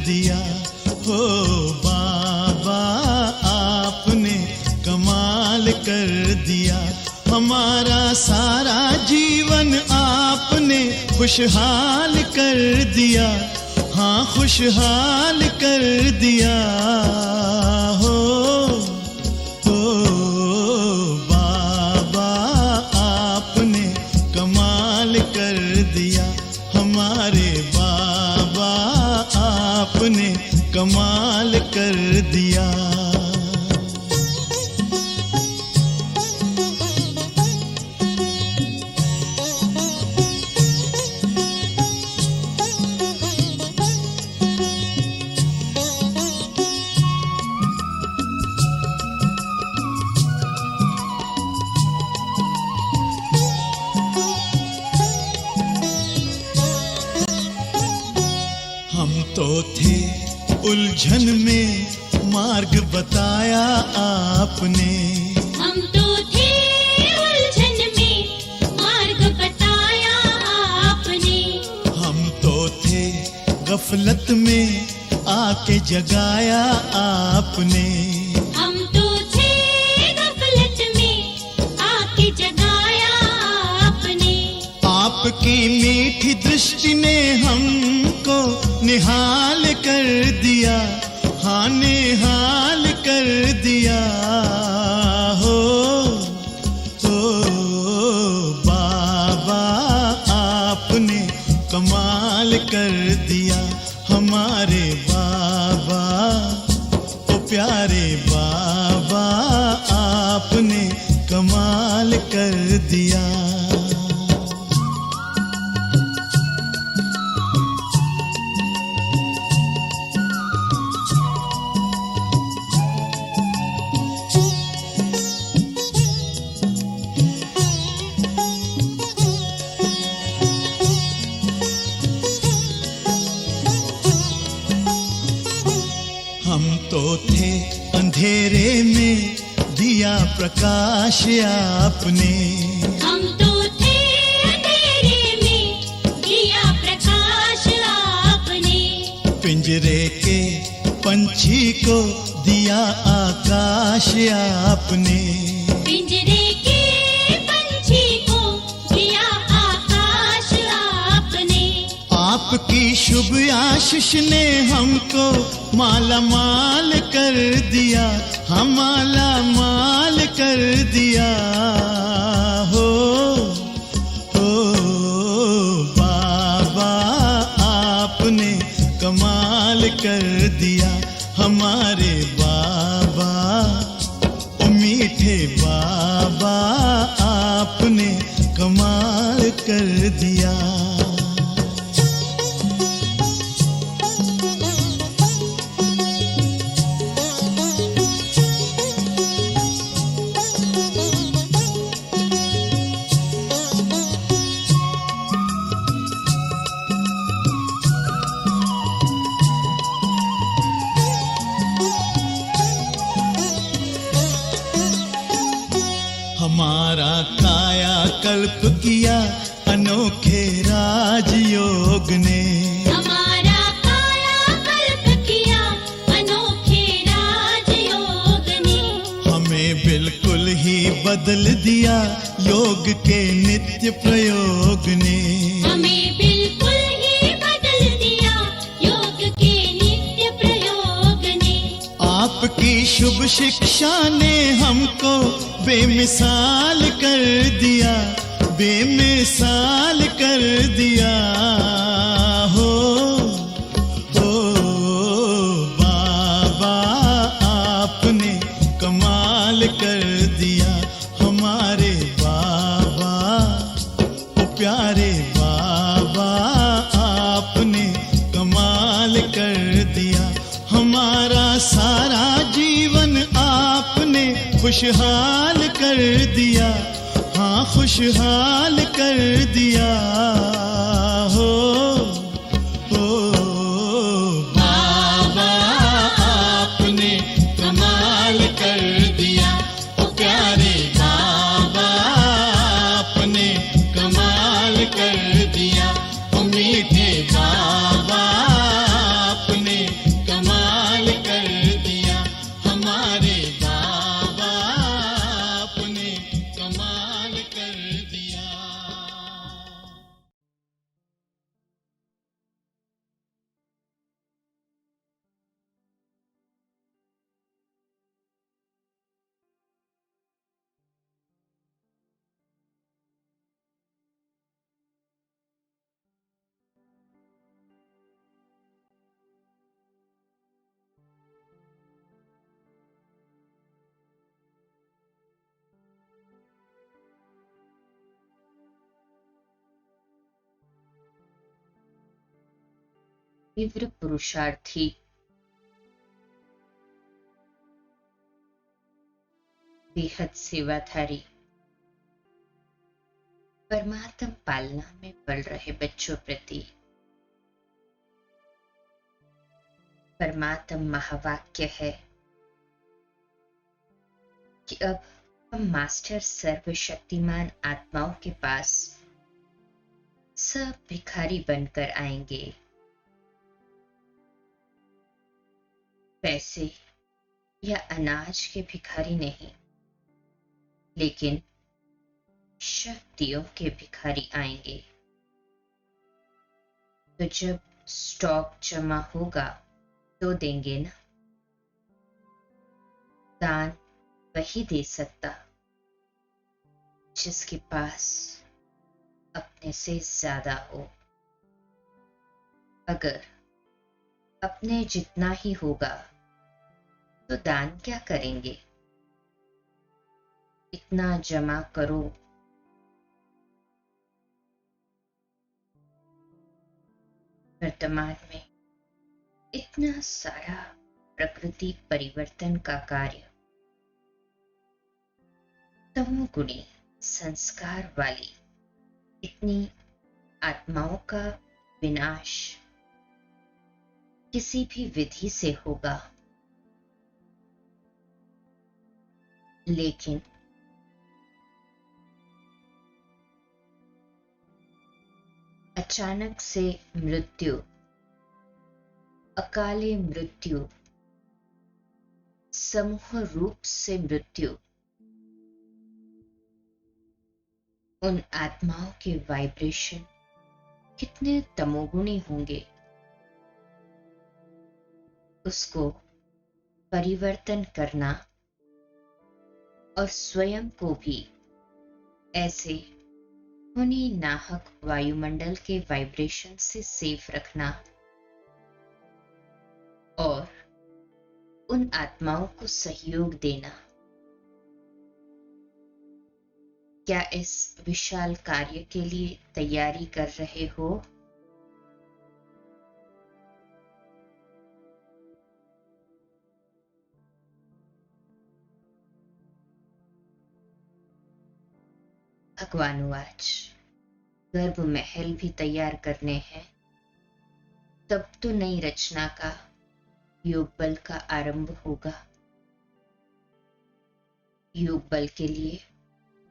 दिया। हो बाबा आपने कमाल कर दिया, हमारा सारा जीवन आपने खुशहाल कर दिया। हाँ खुशहाल कर दिया। हो बाबा आपने कमाल कर दिया, हमारे बाबा आपने कमाल कर दिया। हम तो थे उलझन में, मार्ग बताया आपने। हम तो थे उलझन में, मार्ग बताया आपने। हम तो थे गफलत में, आके जगाया आपने। हम तो थे गफलत में, आके जगाया आपने। आपकी मीठी दृष्टि ने हमको निहाल कर दिया। हाँ निहाल कर दिया। हो बाबा आपने कमाल कर दिया, हमारे बाबा ओ प्यारे बाबा आपने कमाल कर दिया। हम तो थे अंधेरे में, दिया प्रकाश आपने। हम तो थे अंधेरे में, दिया प्रकाश आपने। पिंजरे के पंछी को दिया आकाश आपने। पिंजरे के पंछी को दिया आकाश आपने। आपकी शुभ आशीष ने हमको माला माल कर दिया। हम माला माल कर दिया। हो बाबा आपने कमाल कर दिया, हमारे बाबा ओ मीठे बाबा आपने कमाल कर दिया। हमारा काया कल्प किया अनोखे राजयोग ने। हमारा काया कल्प किया अनोखे राजयोग ने। हमें बिल्कुल ही बदल दिया योग के नित्य प्रयोग ने। हमें बिल्कुल ही बदल दिया योग के नित्य प्रयोग ने। आपकी शुभ शिक्षा ने हमको बेमिसाल कर दिया, बेमिसाल कर दिया। हो बाबा आपने कमाल कर दिया, हमारे बाबा ओ प्यारे बाबा आपने कमाल कर दिया। हमारा सारा जीवन आपने खुशहाल कर दिया। हाँ खुशहाल कर दिया। हो बाबा आपने कमाल कर दिया। ओ प्यारे बाबा आपने कमाल कर दिया। ओ मीठे बाबा आपने तीव्र पुरुषार्थी, बेहद सेवाधारी, परमात्म पालना में पल रहे बच्चों प्रति परमात्म महावाक्य है कि अब हम मास्टर सर्वशक्तिमान आत्माओं के पास सब भिखारी बनकर आएंगे। पैसे या अनाज के भिखारी नहीं, लेकिन शक्तियों के भिखारी आएंगे। तो जब स्टॉक जमा होगा तो देंगे ना। दान वही दे सकता जिसके पास अपने से ज्यादा हो। अगर अपने जितना ही होगा तो दान क्या करेंगे? इतना जमा करो वर्तमान में इतना सारा प्रकृति परिवर्तन का कार्य तमोगुणी संस्कार वाली इतनी आत्माओं का विनाश किसी भी विधि से होगा, लेकिन अचानक से मृत्यु, अकाले मृत्यु, समूह रूप से मृत्यु उन आत्माओं के वाइब्रेशन कितने तमोगुणी होंगे, उसको परिवर्तन करना और स्वयं को भी ऐसे उन्हीं नाहक वायुमंडल के वाइब्रेशन से सेफ रखना और उन आत्माओं को सहयोग देना। क्या इस विशाल कार्य के लिए तैयारी कर रहे हो? भगवानुवाच, गर्भ महल भी तैयार करने हैं, तब तो नई रचना का योग बल का आरंभ होगा। योग बल के लिए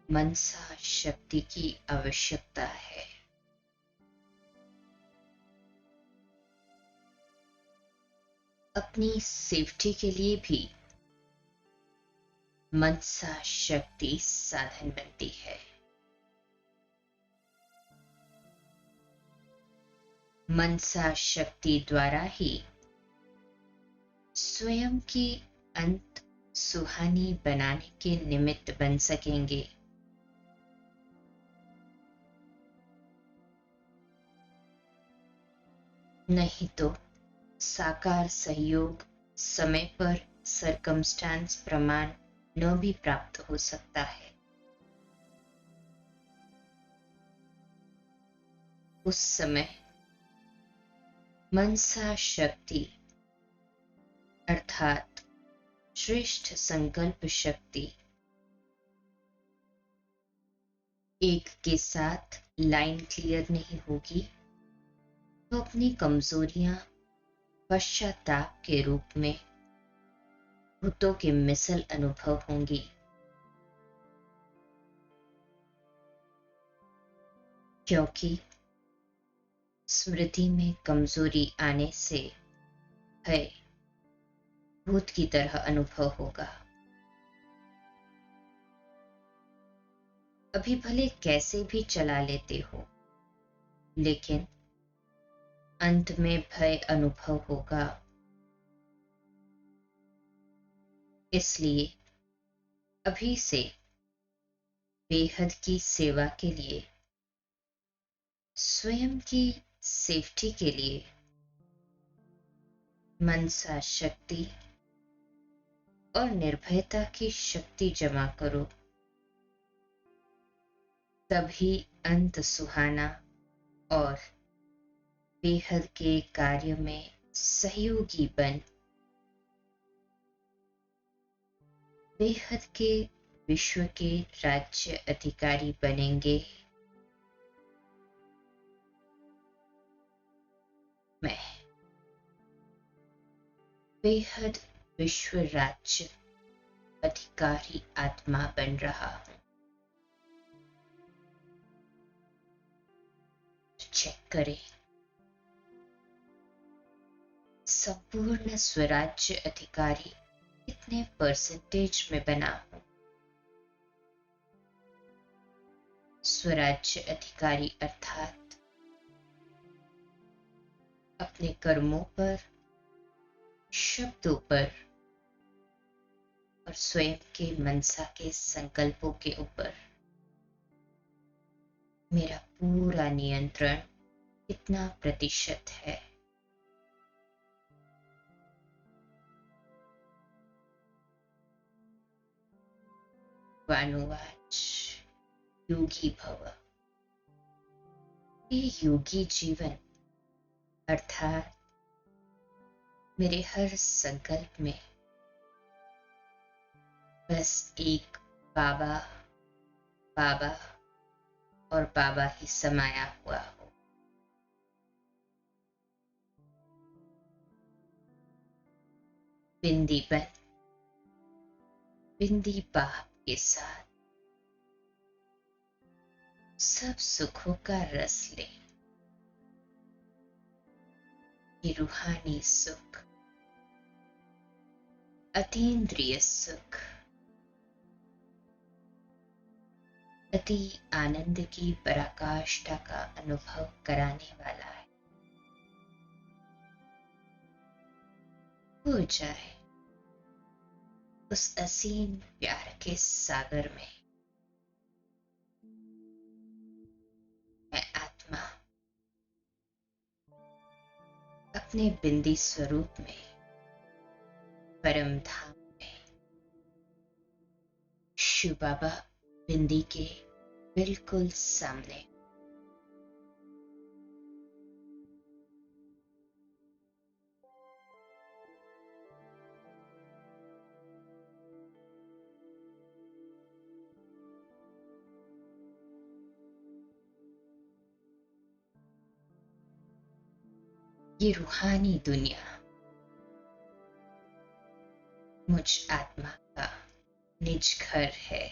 मनसा शक्ति की आवश्यकता है। अपनी सेफ्टी के लिए भी मनसा शक्ति साधन बनती है। मनसा शक्ति द्वारा ही स्वयं की अंत सुहानी बनाने के निमित्त बन सकेंगे। नहीं तो साकार सहयोग समय पर सरकमस्टांस प्रमाण न भी प्राप्त हो सकता है। उस समय मनसा शक्ति अर्थात श्रेष्ठ संकल्प शक्ति एक के साथ लाइन क्लियर नहीं होगी तो अपनी कमजोरियां पश्चाताप के रूप में भूतों के मिसल अनुभव होंगी। क्योंकि स्मृति में कमजोरी आने से भय भूत की तरह अनुभव होगा। अभी भले कैसे भी चला लेते हो, लेकिन अंत में भय अनुभव होगा। इसलिए अभी से बेहद की सेवा के लिए, स्वयं की सेफ्टी के लिए मनसा शक्ति और निर्भयता की शक्ति जमा करो। तभी अंत सुहाना और बेहद के कार्य में सहयोगी बन बेहद के विश्व के राज्य अधिकारी बनेंगे। मैं बेहद विश्व राज्य अधिकारी आत्मा बन रहा हूं। चेक करें, संपूर्ण स्वराज्य अधिकारी कितने परसेंटेज में बना हूं। स्वराज्य अधिकारी अर्थात अपने कर्मों पर, शब्दों पर और स्वयं के मनसा के संकल्पों के ऊपर मेरा पूरा नियंत्रण कितना प्रतिशत है। वानुवाच योगी भव। ये योगी जीवन अर्थात मेरे हर संकल्प में बस एक बाबा बाबा और बाबा ही समाया हुआ हो। बिंदी बन बिंदी बाप के साथ सब सुखों का रस ले। ये रूहानी सुख, अतीन्द्रिय सुख, अति आनंद की पराकाष्ठा का अनुभव कराने वाला है। हो जाए उस असीम प्यार के सागर में। मैं आत्मा अपने बिंदी स्वरूप में, परम धाम में, शिव बाबा बिंदी के बिल्कुल सामने। ये रूहानी दुनिया मुझ आत्मा का निज घर है।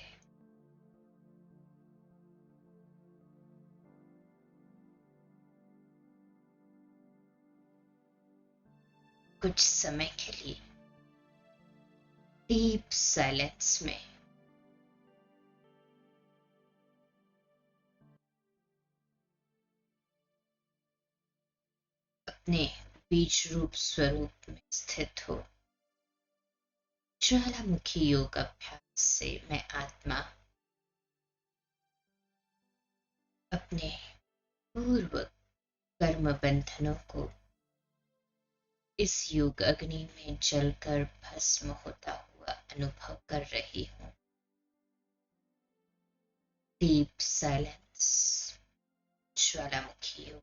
कुछ समय के लिए डीप साइलेंस में अपने बीज रूप स्वरूप में स्थित हो। ज्वालामुखी योग अभ्यास से मैं आत्मा अपने पूर्व कर्म बंधनों को इस योग अग्नि में जलकर भस्म होता हुआ अनुभव कर रही हूं। डीप साइलेंस, ज्वालामुखी योग।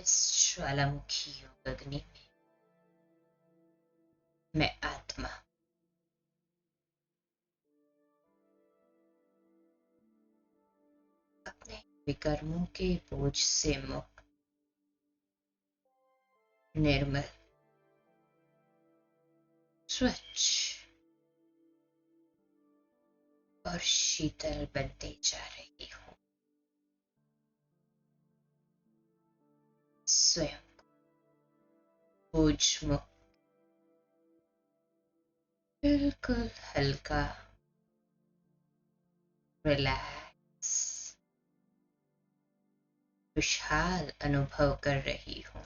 इस ज्वालामुखी योग अग्नि में मैं आत्मा अपने विकर्मों के बोझ से मुक्त, निर्मल, स्वच्छ और शीतल बनते जा रही हूँ। स्वयं बोझ मुक्त, बिल्कुल हल्का, रिलैक्स, खुशहाल अनुभव कर रही हूँ।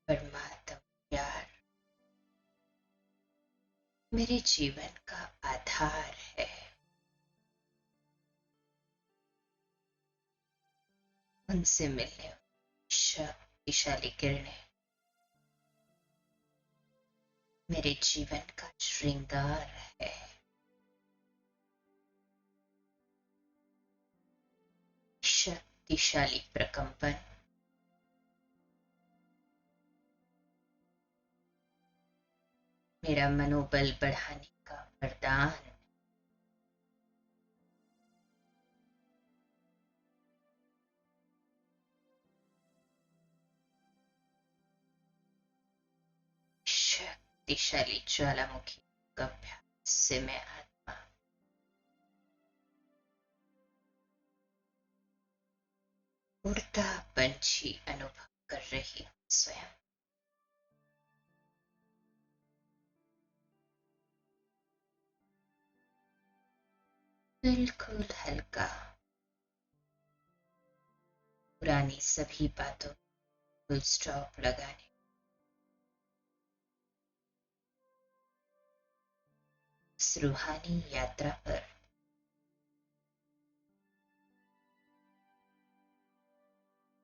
परमात्मा प्यार मेरे जीवन का आधार है। उनसे मिलने वाली शक्तिशाली किरणें मेरे जीवन का श्रृंगार है। शक्तिशाली प्रकंपन मेरा मनोबल बढ़ाने का वरदान। शक्तिशाली ज्वालामुखी का अभ्यास से मैं आत्मा उड़ता पंछी अनुभव कर रही हूँ। स्वयं बिल्कुल हल्का, पुरानी सभी बातों फुल स्टॉप लगाने, इस रूहानी यात्रा पर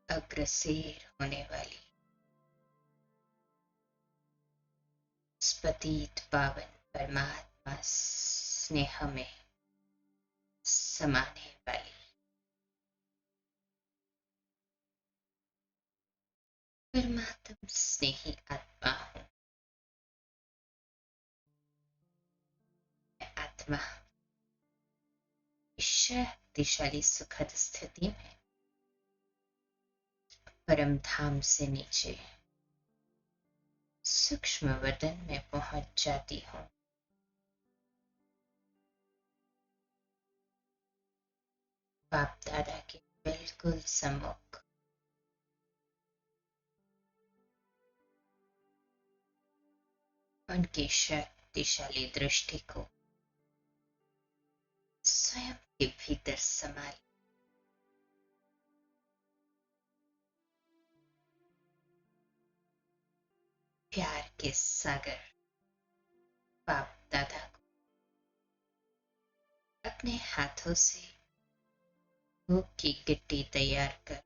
अग्रसर होने वाली इस पतित पावन परमात्मा स्नेह में समाने वाली परमात्म स्नेही आत्मा हूँ। मैं आत्मा इस शक्तिशाली सुखद स्थिति में परम धाम से नीचे सूक्ष्म वतन में पहुंच जाती हूँ। बाप दादा के बिल्कुल सम्मुख उनकी शक्तिशाली दृष्टि को स्वयं के भीतर संभाल प्यार के सागर बाप दादा को अपने हाथों से भोग की गिट्टी तैयार कर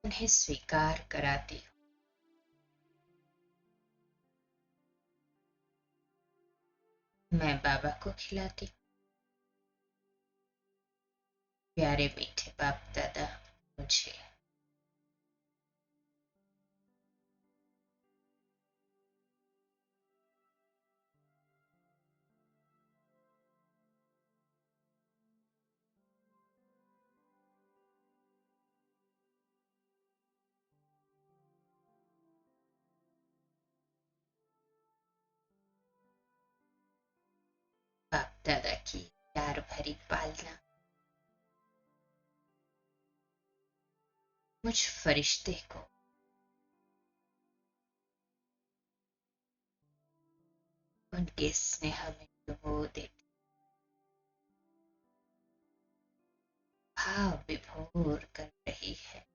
उन्हें स्वीकार कराती हूँ। मैं बाबा को खिलाती हूँ। प्यारे मीठे बाप दादा मुझे बाप दादा की प्यार भरी पालना मुझ फरिश्ते को उनके स्नेह में डुबो देती, भाव विभोर कर रही है।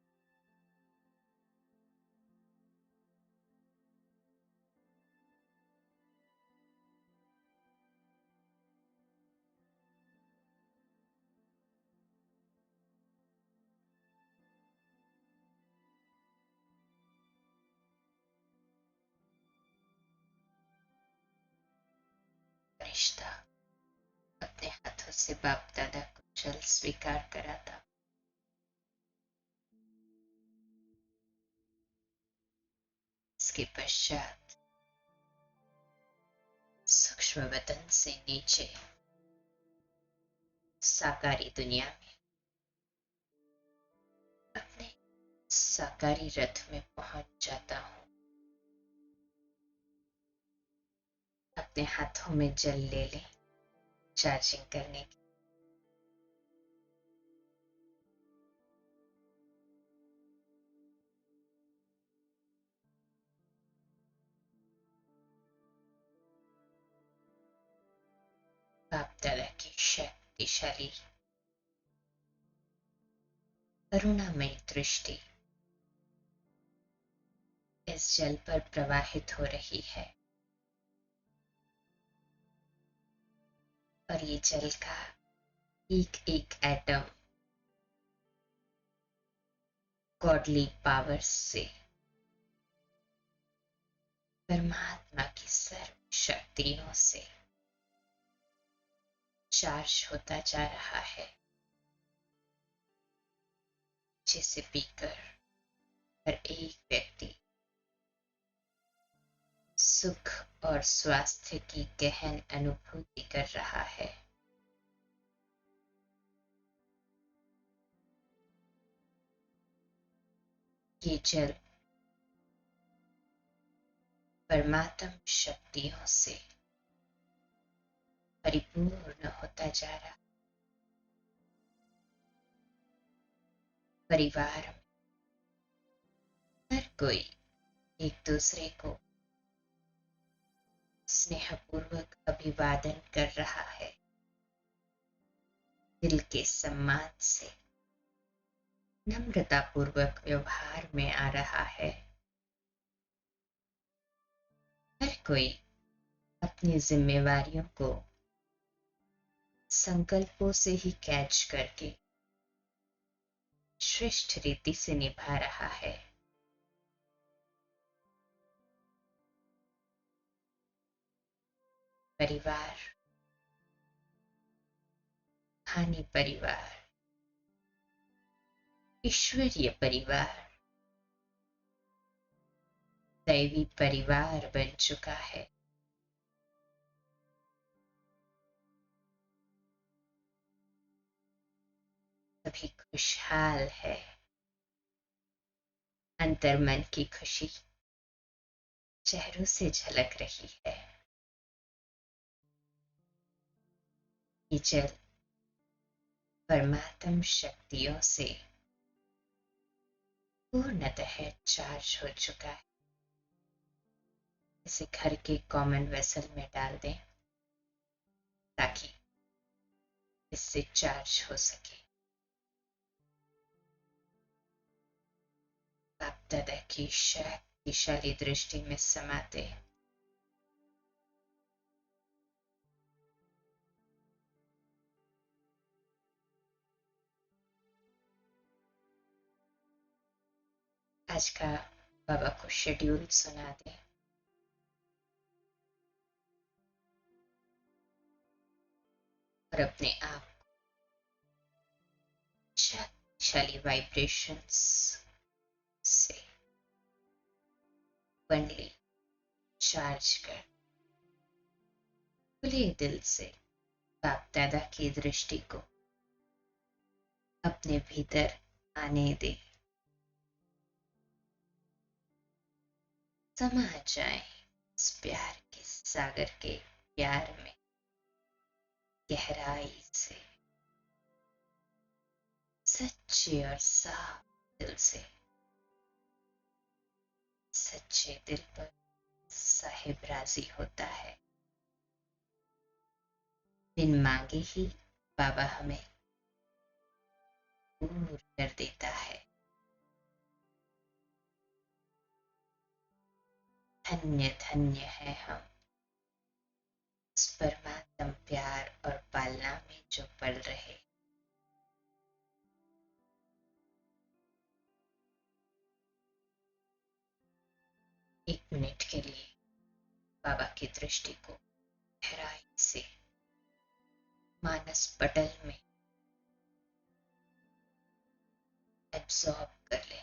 से बाप दादा को जल स्वीकार कराता। इसके पश्चात सूक्ष्म वतन से नीचे साकारी दुनिया में अपने साकारी रथ में पहुंच जाता हूं। अपने हाथों में जल ले लें चार्जिंग करने की। बाप दादा की शक्तिशाली करुणामयी दृष्टि इस जल पर प्रवाहित हो रही है और ये जल का एक एक एटम गॉडली पावर से परमात्मा की सर्व शक्तियों से चार्ज होता जा रहा है, जिसे पीकर हर एक व्यक्ति सुख और स्वास्थ्य की गहन अनुभूति कर रहा है। ये जल परमात्म शक्तियों से परिपूर्ण होता जा रहा। परिवार में हर कोई एक दूसरे को स्नेहपूर्वक अभिवादन कर रहा है, दिल के सम्मान से नम्रतापूर्वक व्यवहार में आ रहा है। हर कोई अपनी जिम्मेवारियों को संकल्पों से ही कैच करके श्रेष्ठ रीति से निभा रहा है। परिवार, हानि परिवार, ईश्वरीय परिवार, दैवी परिवार बन चुका है। सभी खुशहाल है। अंतर्मन की खुशी चेहरों से झलक रही है। ये जल परमात्म शक्तियों से पूर्णतः चार्ज हो चुका है। इसे घर के कॉमन वेसल में डाल दें ताकि इससे चार्ज हो सके। बाप दादा की शक्तिशाली दृष्टि में समाते आज का बाबा को शेड्यूल सुना दें। और अपने आप शक्तिशाली वाइब्रेशंस से बनली चार्ज कर खुले दिल से बाप दादा की दृष्टि को अपने भीतर आने दे। समा जाए इस प्यार के सागर के प्यार में गहराई से, सच्चे और साफ दिल से। सच्चे दिल पर साहिब राजी होता है। बिन मांगे ही बाबा हमें दूर कर देता है। धन्य धन्य है हम इस परमात्म प्यार और पालना में जो पल रहे। एक मिनट के लिए बाबा की दृष्टि को गहराई से मानस पटल में एब्सॉर्ब कर ले।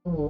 ओ